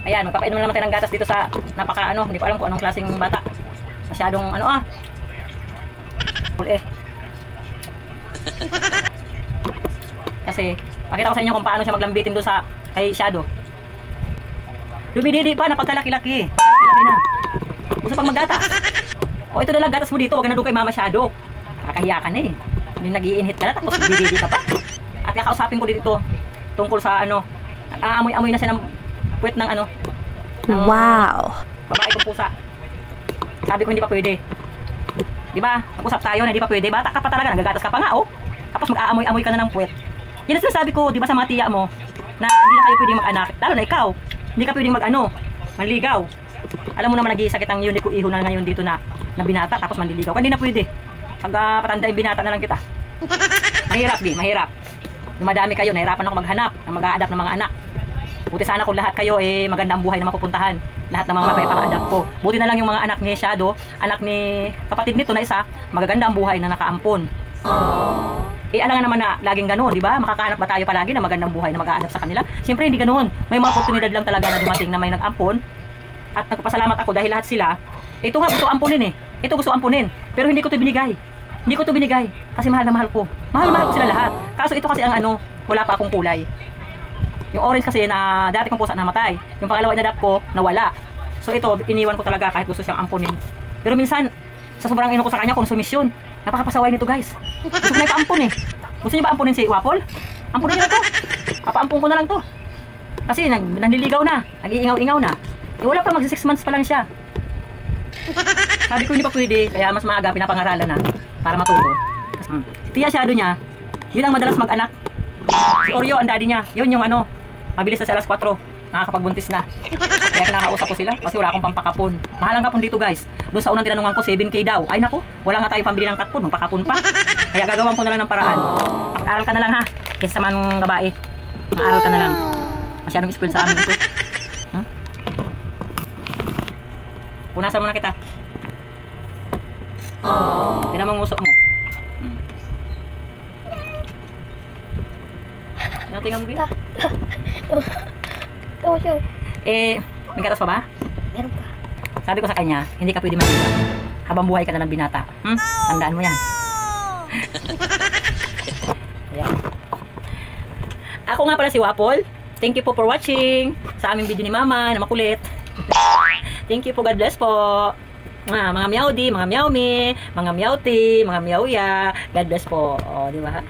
Ayan, magpapainom na naman tayo ng gatas dito sa napaka ano, hindi ko alam kung anong klaseng bata. Masyadong ano eh. Kasi, pakita ko sa inyo kung paano siya maglambitin doon sa kay Shadow. Dumididi pa, napagkalaki-laki. Laki na. Gusto pang maggatas. O ito na lang gatas mo dito, huwag na doon kay Mama Shadow. Kakahiya ka na eh. Hindi nag-iinhit ka na, tapos dumididi ka pa. At kakausapin ko dito tungkol sa ano, aamoy-amoy na siya ng puwet ng ano. Wow! Babae kong pusa. Sabi ko hindi pa pwede. Di ba? Nag-usap tayo na hindi pa pwede. Bata ka pa talaga, nagagatas ka pa nga oh. Tapos mag-aamoy-amoy ka na ng puwet. Yan ang sinasabi ko, di ba sa mga tiya mo, na hindi na kayo pwedeng mag-anak. Lalo na ikaw, hindi ka pwedeng mag-ano, manligaw. Alam mo naman nag-iisakit ang unit ko iho na ngayon dito na binata, tapos manliligaw. Hindi na pwede. Pag patanda yung binata na lang kita. Mahirap di, mahirap. Dumadami kayo, nahirapan ako maghanap ng mag-a-adapt ng mga anak. Buti sana kung lahat kayo maganda ang buhay na mapupuntahan. Lahat ng mga mapapaka-adapt ko. Buti na lang yung mga anak ni Shadow, anak ni kapatid nito na isa, magaganda ang buhay na nakaampon. Alam nga naman na laging gano'n, di ba? Makakahanap ba tayo palagi na magandang buhay na mag-a-adapt sa kanila? Siyempre hindi gano'n. May mga oportunidad lang talaga na dumating na may nag-ampon. At nagpapasalamat ako dahil lahat sila, ito nga gusto ampunin eh. Ito gusto ampunin. Pero hindi ko ito binigay. Hindi ko ito binigay. Kasi mahal na mahal ko. Mahal na mahal ko sila lahat. Kaso ito kasi ang ano, wala pa akong kulay. Yung orange kasi na dati kong pusa namatay. Yung pangalawa na adapt ko, nawala. So ito, iniwan ko talaga kahit gusto siyang ampunin. Pero minsan, sa sobrang ino ko sa kanya, konsumisyon. Napakapasaway nito guys. Gusto ko na ipaampun eh. Gusto niyo ba ampunin si Wapol? Ampunin niyo na to. Papaampun ko na lang to. Kasi nanliligaw na. Nag-iingaw-ingaw na. Wala pa, mag 6 months pa lang siya. Sabi ko hindi pa pwede. Kaya mas maaga pinapangaralan na. Para matuto. Tiya Shadow niya, yun ang madalas mag-anak. Si Oreo, ang daddy niya. Yun yung ano, mabilis na sa alas 4. Nakakapagbuntis na. Kaya kinakausap ko sila kasi wala akong pampakapon. Mahal ang kapon dito guys. Doon sa unang tinanungan ko 7K daw. Ay nako, wala nga tayong pambili ng kapon, magpakapon pa. Kaya gagawan ko na lang ng paraan. Mag-aral ka na lang ha. Kesa man babae. Mag-aral ka na lang. Masyadong spoil sa amin ito. Punasan muna kita. Tinan mo ang usok mo. Tingnan mo ba? May gatas pa ba? Meron pa. Sabi ko sa kanya, hindi ka pwede mag-iba. Habang buhay ka na ng binata. Tandaan mo yan. Ayan. Ako nga pala si Wapol. Thank you po for watching sa aming video ni Mama na makulit. Thank you po. God bless po. Mga meowdi, mga meowmi, mga meowti, mga meowya. God bless po. O, di ba?